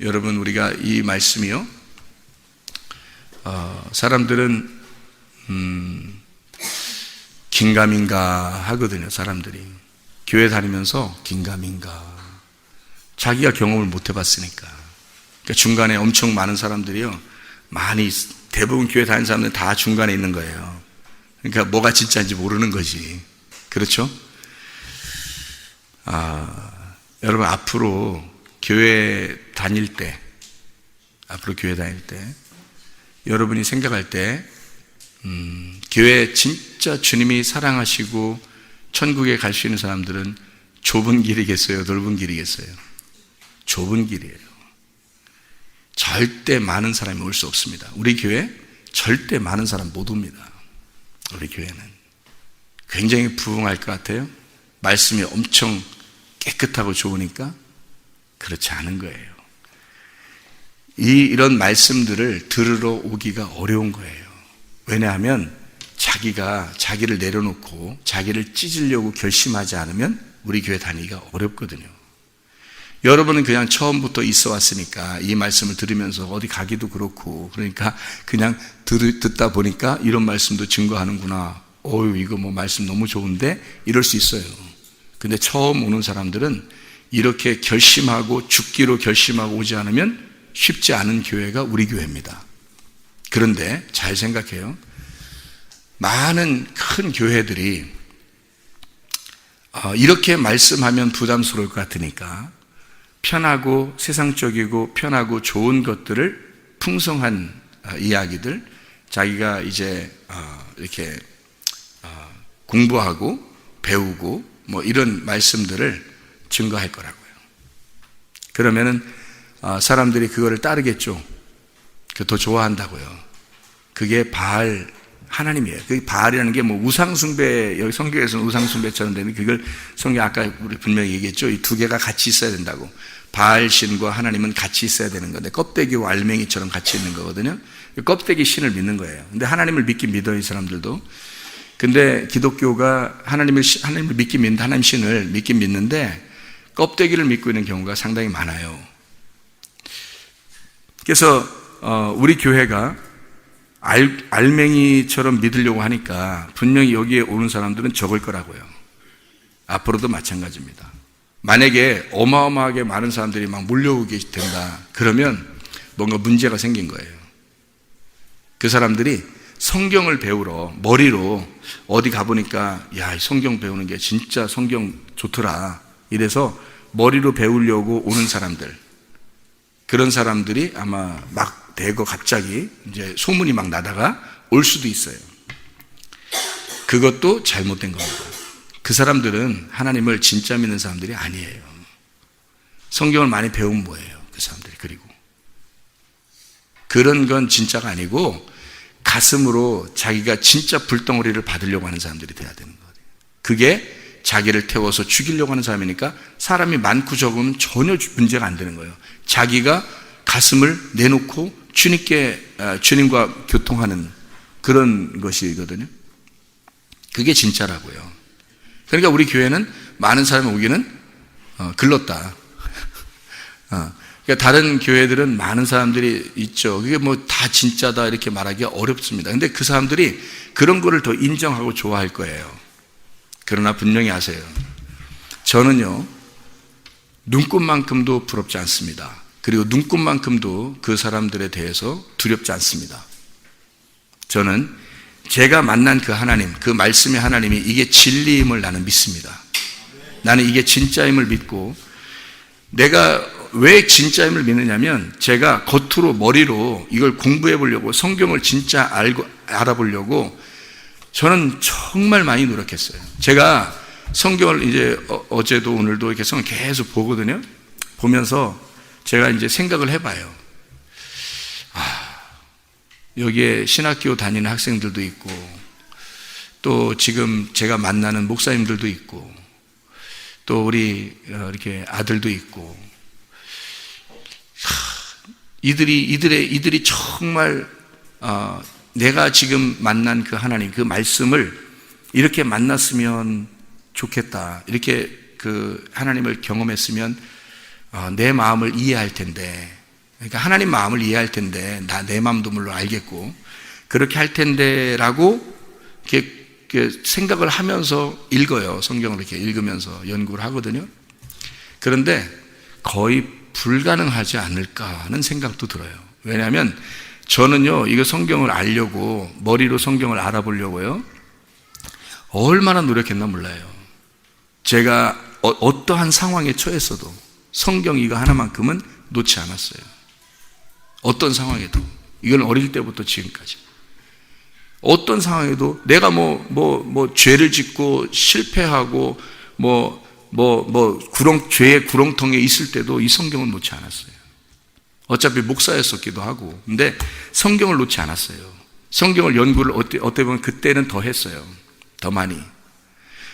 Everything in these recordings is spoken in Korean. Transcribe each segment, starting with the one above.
여러분, 우리가 이 말씀이요, 사람들은 긴가민가 하거든요. 사람들이 교회 다니면서 긴가민가, 자기가 경험을 못 해봤으니까. 그러니까 중간에 엄청 많은 사람들이요, 대부분 교회 다니는 사람들은 다 중간에 있는 거예요. 그러니까 뭐가 진짜인지 모르는 거지. 그렇죠? 여러분, 앞으로 교회 다닐 때 여러분이 생각할 때 교회 진짜 주님이 사랑하시고 천국에 갈 수 있는 사람들은 좁은 길이겠어요? 넓은 길이겠어요? 좁은 길이에요. 절대 많은 사람이 올 수 없습니다. 우리 교회 절대 많은 사람 못 옵니다. 우리 교회는 굉장히 부흥할 것 같아요? 말씀이 엄청 깨끗하고 좋으니까? 그렇지 않은 거예요. 이런 말씀들을 들으러 오기가 어려운 거예요. 왜냐하면 자기를 내려놓고 자기를 찢으려고 결심하지 않으면 우리 교회 다니기가 어렵거든요. 여러분은 그냥 처음부터 있어 왔으니까 이 말씀을 들으면서 어디 가기도 그렇고, 그러니까 그냥 듣다 보니까 이런 말씀도 증거하는구나, 이거 뭐 말씀 너무 좋은데, 이럴 수 있어요. 근데 처음 오는 사람들은 이렇게 결심하고 죽기로 결심하고 오지 않으면 쉽지 않은 교회가 우리 교회입니다. 그런데 잘 생각해요. 많은 큰 교회들이 이렇게 말씀하면 부담스러울 것 같으니까 편하고 세상적이고 편하고 좋은 것들을, 풍성한 이야기들, 자기가 이제 이렇게 공부하고 배우고 뭐 이런 말씀들을 증거할 거라고요. 그러면은 사람들이 그거를 따르겠죠. 더 좋아한다고요. 그게 바알 하나님이에요. 그 바알이라는 게 뭐 우상숭배, 여기 성경에서는 우상숭배처럼 되는, 그걸 성경 아까 우리 분명히 얘기했죠. 이 두 개가 같이 있어야 된다고. 바알 신과 하나님은 같이 있어야 되는 건데, 껍데기와 알맹이처럼 같이 있는 거거든요. 껍데기 신을 믿는 거예요. 근데 하나님을 믿긴 믿어요, 이 사람들도. 근데 기독교가 하나님을 믿긴 믿는데, 하나님 신을 믿긴 믿는데 껍데기를 믿고 있는 경우가 상당히 많아요. 그래서 우리 교회가 알맹이처럼 믿으려고 하니까 분명히 여기에 오는 사람들은 적을 거라고요. 앞으로도 마찬가지입니다. 만약에 어마어마하게 많은 사람들이 막 몰려오게 된다, 그러면 뭔가 문제가 생긴 거예요. 그 사람들이 성경을 배우러 머리로 어디 가보니까, 야, 이 성경 배우는 게 진짜 성경 좋더라, 이래서 머리로 배우려고 오는 사람들, 그런 사람들이 아마 막 대거 갑자기 이제 소문이 막 나다가 올 수도 있어요. 그것도 잘못된 겁니다. 그 사람들은 하나님을 진짜 믿는 사람들이 아니에요. 성경을 많이 배운 뭐예요, 그 사람들이. 그리고 그런 건 진짜가 아니고 가슴으로 자기가 진짜 불덩어리를 받으려고 하는 사람들이 돼야 되는 거예요. 그게 자기를 태워서 죽이려고 하는 사람이니까 사람이 많고 적으면 전혀 문제가 안 되는 거예요. 자기가 가슴을 내놓고 주님과 교통하는 그런 것이거든요. 그게 진짜라고요. 그러니까 우리 교회는 많은 사람이 오기는 글렀다. 그러니까 다른 교회들은 많은 사람들이 있죠. 그게 뭐 다 진짜다 이렇게 말하기가 어렵습니다. 근데 그 사람들이 그런 거를 더 인정하고 좋아할 거예요. 그러나 분명히 아세요. 저는요, 눈꽃만큼도 부럽지 않습니다. 그리고 눈꽃만큼도 그 사람들에 대해서 두렵지 않습니다. 저는 제가 만난 그 하나님, 그 말씀의 하나님이 이게 진리임을 나는 믿습니다. 나는 이게 진짜임을 믿고, 내가 왜 진짜임을 믿느냐면, 제가 겉으로 머리로 이걸 공부해 보려고, 성경을 진짜 알아보려고 저는 정말 많이 노력했어요. 제가 성경을 이제 어제도 오늘도 이렇게 성경 계속 보거든요. 보면서 제가 이제 생각을 해봐요. 여기에 신학교 다니는 학생들도 있고, 또 지금 제가 만나는 목사님들도 있고, 또 우리 이렇게 아들도 있고, 이들이 정말 내가 지금 만난 그 하나님, 그 말씀을 이렇게 만났으면 좋겠다, 이렇게 그 하나님을 경험했으면 내 마음을 이해할 텐데, 그러니까 하나님 마음을 이해할 텐데, 내 마음도 물론 알겠고, 그렇게 할 텐데라고 이렇게 생각을 하면서 읽어요. 성경을 이렇게 읽으면서 연구를 하거든요. 그런데 거의 불가능하지 않을까 하는 생각도 들어요. 왜냐하면 저는요, 이거 성경을 알려고, 머리로 성경을 알아보려고요, 얼마나 노력했나 몰라요. 제가 어떠한 상황에 처했어도 성경 이거 하나만큼은 놓지 않았어요. 어떤 상황에도. 이건 어릴 때부터 지금까지. 어떤 상황에도 내가 죄를 짓고 실패하고 죄의 구렁텅이에 있을 때도 이 성경을 놓지 않았어요. 어차피 목사였었기도 하고. 근데 성경을 놓지 않았어요. 성경을 연구를 어떻게 보면 그때는 더 했어요. 더 많이.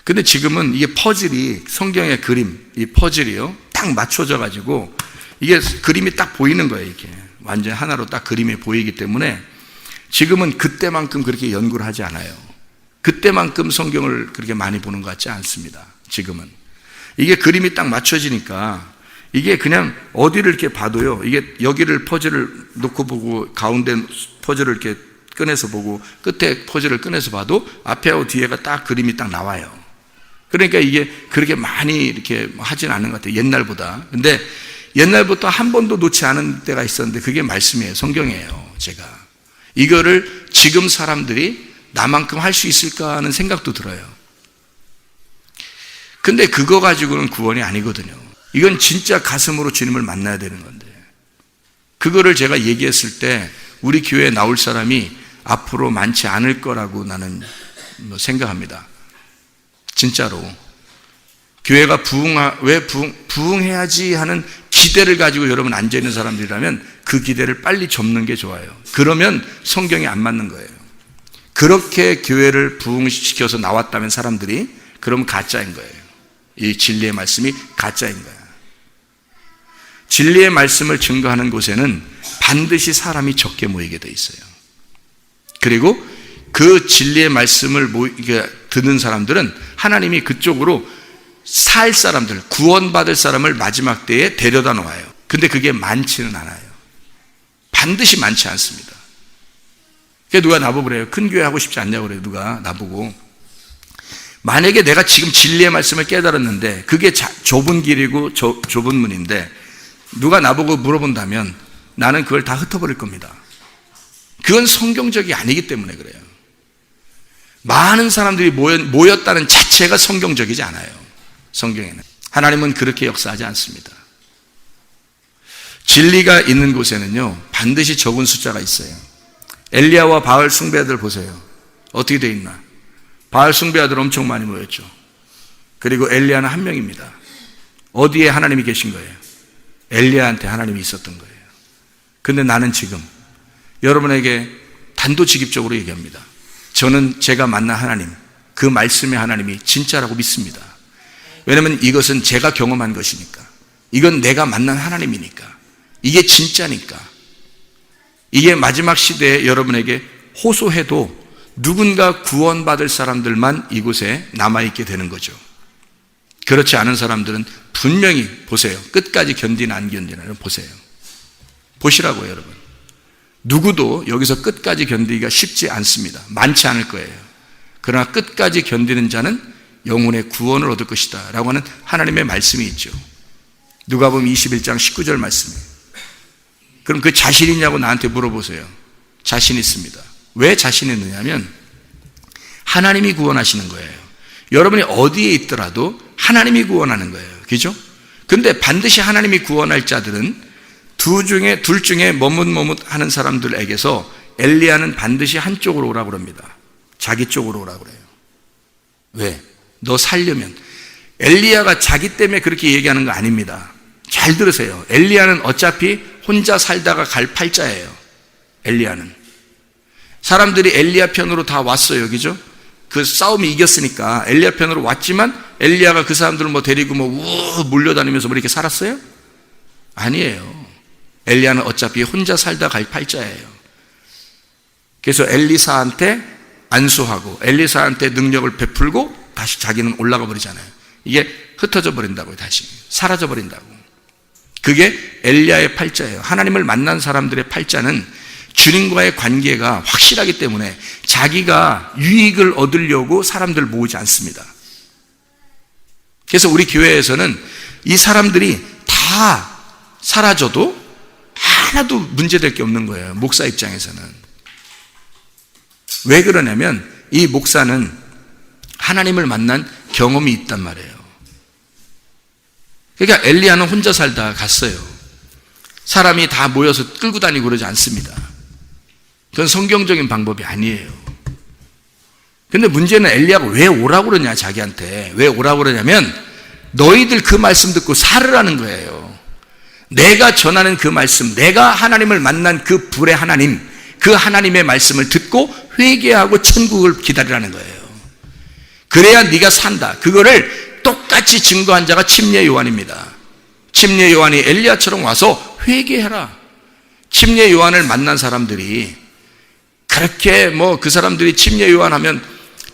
근데 지금은 이게 퍼즐이, 성경의 그림, 이 퍼즐이요, 딱 맞춰져 가지고 이게 그림이 딱 보이는 거예요. 이렇게 완전 하나로 딱 그림이 보이기 때문에 지금은 그때만큼 그렇게 연구를 하지 않아요. 그때만큼 성경을 그렇게 많이 보는 것 같지 않습니다. 지금은 이게 그림이 딱 맞춰지니까 이게 그냥 어디를 이렇게 봐도요, 이게 여기를 퍼즐을 놓고 보고 가운데 퍼즐을 이렇게 꺼내서 보고 끝에 퍼즐을 꺼내서 봐도 앞에하고 뒤에가 딱 그림이 딱 나와요. 그러니까 이게 그렇게 많이 이렇게 하진 않는 것 같아요, 옛날보다. 근데 옛날부터 한 번도 놓지 않은 때가 있었는데 그게 말씀이에요. 성경이에요. 제가 이거를 지금 사람들이 나만큼 할 수 있을까 하는 생각도 들어요. 근데 그거 가지고는 구원이 아니거든요. 이건 진짜 가슴으로 주님을 만나야 되는 건데, 그거를 제가 얘기했을 때 우리 교회에 나올 사람이 앞으로 많지 않을 거라고 나는 생각합니다. 진짜로. 교회가 부흥해야지 하는 기대를 가지고 여러분 앉아있는 사람들이라면 그 기대를 빨리 접는 게 좋아요. 그러면 성경이 안 맞는 거예요. 그렇게 교회를 부흥시켜서 나왔다면 사람들이, 그러면 가짜인 거예요. 이 진리의 말씀이 가짜인 거예요. 진리의 말씀을 증거하는 곳에는 반드시 사람이 적게 모이게 돼 있어요. 그리고 그 진리의 말씀을 듣는 사람들은 하나님이 그쪽으로 살 사람들, 구원받을 사람을 마지막 때에 데려다 놓아요. 근데 그게 많지는 않아요. 반드시 많지 않습니다. 그게 누가 나보고 그래요. 큰 교회 하고 싶지 않냐고 그래요. 누가 나보고. 만약에 내가 지금 진리의 말씀을 깨달았는데 그게 좁은 길이고 좁은 문인데 누가 나보고 물어본다면 나는 그걸 다 흩어버릴 겁니다. 그건 성경적이 아니기 때문에 그래요. 많은 사람들이 모였다는 자체가 성경적이지 않아요. 성경에는. 하나님은 그렇게 역사하지 않습니다. 진리가 있는 곳에는요, 반드시 적은 숫자가 있어요. 엘리야와 바알 숭배자들 보세요. 어떻게 돼 있나? 바알 숭배자들 엄청 많이 모였죠. 그리고 엘리야는 한 명입니다. 어디에 하나님이 계신 거예요? 엘리야한테 하나님이 있었던 거예요. 근데 나는 지금 여러분에게 단도직입적으로 얘기합니다. 저는 제가 만난 하나님, 그 말씀의 하나님이 진짜라고 믿습니다. 왜냐하면 이것은 제가 경험한 것이니까. 이건 내가 만난 하나님이니까. 이게 진짜니까. 이게 마지막 시대에 여러분에게 호소해도 누군가 구원받을 사람들만 이곳에 남아있게 되는 거죠. 그렇지 않은 사람들은 분명히 보세요. 끝까지 견디나 안 견디나를 보세요. 보시라고요, 여러분. 누구도 여기서 끝까지 견디기가 쉽지 않습니다. 많지 않을 거예요. 그러나 끝까지 견디는 자는 영혼의 구원을 얻을 것이다 라고 하는 하나님의 말씀이 있죠. 누가복음 21장 19절 말씀이에요. 그럼 그 자신 있냐고 나한테 물어보세요. 자신 있습니다. 왜 자신 있느냐면 하나님이 구원하시는 거예요. 여러분이 어디에 있더라도 하나님이 구원하는 거예요. 그죠? 근데 반드시 하나님이 구원할 자들은 둘 중에 머뭇머뭇하는 사람들에게서 엘리야는 반드시 한쪽으로 오라고 합니다. 자기 쪽으로 오라고 그래요. 왜? 너 살려면. 엘리야가 자기 때문에 그렇게 얘기하는 거 아닙니다. 잘 들으세요. 엘리야는 어차피 혼자 살다가 갈 팔자예요. 엘리야는. 사람들이 엘리야 편으로 다 왔어요. 그죠? 그 싸움이 이겼으니까 엘리야 편으로 왔지만 엘리야가 그 사람들을 데리고 물려다니면서 이렇게 살았어요? 아니에요. 엘리야는 어차피 혼자 살다 갈 팔자예요. 그래서 엘리사한테 안수하고 엘리사한테 능력을 베풀고 다시 자기는 올라가 버리잖아요. 이게 흩어져 버린다고요. 다시 사라져 버린다고. 그게 엘리야의 팔자예요. 하나님을 만난 사람들의 팔자는 주님과의 관계가 확실하기 때문에 자기가 유익을 얻으려고 사람들 모으지 않습니다. 그래서 우리 교회에서는 이 사람들이 다 사라져도 하나도 문제될 게 없는 거예요. 목사 입장에서는. 왜 그러냐면 이 목사는 하나님을 만난 경험이 있단 말이에요. 그러니까 엘리야는 혼자 살다가 갔어요. 사람이 다 모여서 끌고 다니고 그러지 않습니다. 그건 성경적인 방법이 아니에요. 근데 문제는 엘리야가 왜 오라고 그러냐, 자기한테. 왜 오라고 그러냐면 너희들 그 말씀 듣고 살으라는 거예요. 내가 전하는 그 말씀, 내가 하나님을 만난 그 불의 하나님, 그 하나님의 말씀을 듣고 회개하고 천국을 기다리라는 거예요. 그래야 네가 산다. 그거를 똑같이 증거한 자가 침례 요한입니다. 침례 요한이 엘리야처럼 와서 회개해라. 침례 요한을 만난 사람들이 그렇게 그 사람들이 침례 요한 하면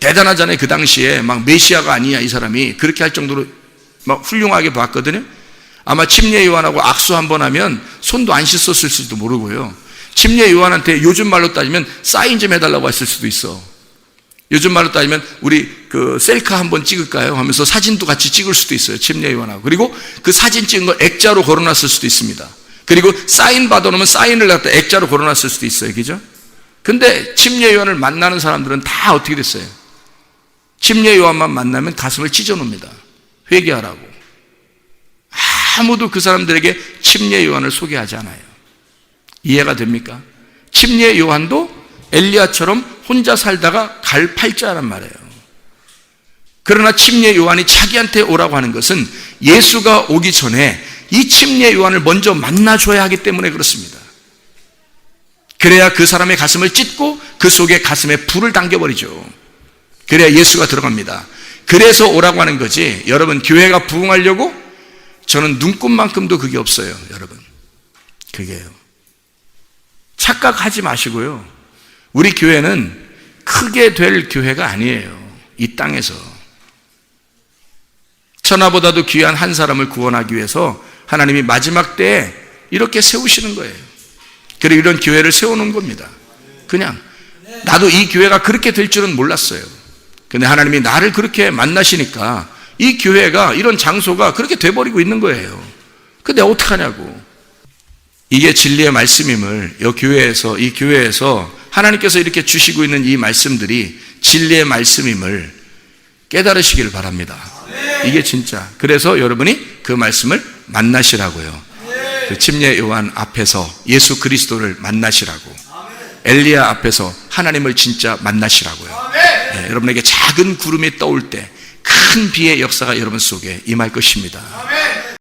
대단하잖아요. 그 당시에 막 메시아가 아니야 이 사람이 그렇게 할 정도로 막 훌륭하게 봤거든요. 아마 침례 요한하고 악수 한번 하면 손도 안 씻었을 수도 모르고요. 침례 요한한테 요즘 말로 따지면 사인 좀 해달라고 했을 수도 있어. 요즘 말로 따지면 우리 그 셀카 한번 찍을까요? 하면서 사진도 같이 찍을 수도 있어요. 침례 요한하고. 그리고 그 사진 찍은 거 액자로 걸어놨을 수도 있습니다. 그리고 사인 받아놓으면 사인을 갖다 액자로 걸어놨을 수도 있어요. 그죠? 근데 침례 요한을 만나는 사람들은 다 어떻게 됐어요? 침례 요한만 만나면 가슴을 찢어놓습니다. 회개하라고. 아무도 그 사람들에게 침례 요한을 소개하지 않아요. 이해가 됩니까? 침례 요한도 엘리야처럼 혼자 살다가 갈 팔자란 말이에요. 그러나 침례 요한이 자기한테 오라고 하는 것은 예수가 오기 전에 이 침례 요한을 먼저 만나줘야 하기 때문에 그렇습니다. 그래야 그 사람의 가슴을 찢고 그 속에 가슴에 불을 당겨버리죠. 그래야 예수가 들어갑니다. 그래서 오라고 하는 거지. 여러분, 교회가 부흥하려고 저는 눈꽃만큼도 그게 없어요. 여러분, 그게요. 착각하지 마시고요. 우리 교회는 크게 될 교회가 아니에요. 이 땅에서 천하보다도 귀한 한 사람을 구원하기 위해서 하나님이 마지막 때에 이렇게 세우시는 거예요. 그리고 이런 교회를 세우는 겁니다. 그냥 나도 이 교회가 그렇게 될 줄은 몰랐어요. 근데 하나님이 나를 그렇게 만나시니까 이 교회가, 이런 장소가 그렇게 돼버리고 있는 거예요. 근데 어떡하냐고. 이게 진리의 말씀임을 이 교회에서 하나님께서 이렇게 주시고 있는 이 말씀들이 진리의 말씀임을 깨달으시기를 바랍니다. 이게 진짜. 그래서 여러분이 그 말씀을 만나시라고요. 그 침례 요한 앞에서 예수 그리스도를 만나시라고. 엘리야 앞에서 하나님을 진짜 만나시라고요. 네, 여러분에게 작은 구름이 떠올 때 큰 비의 역사가 여러분 속에 임할 것입니다.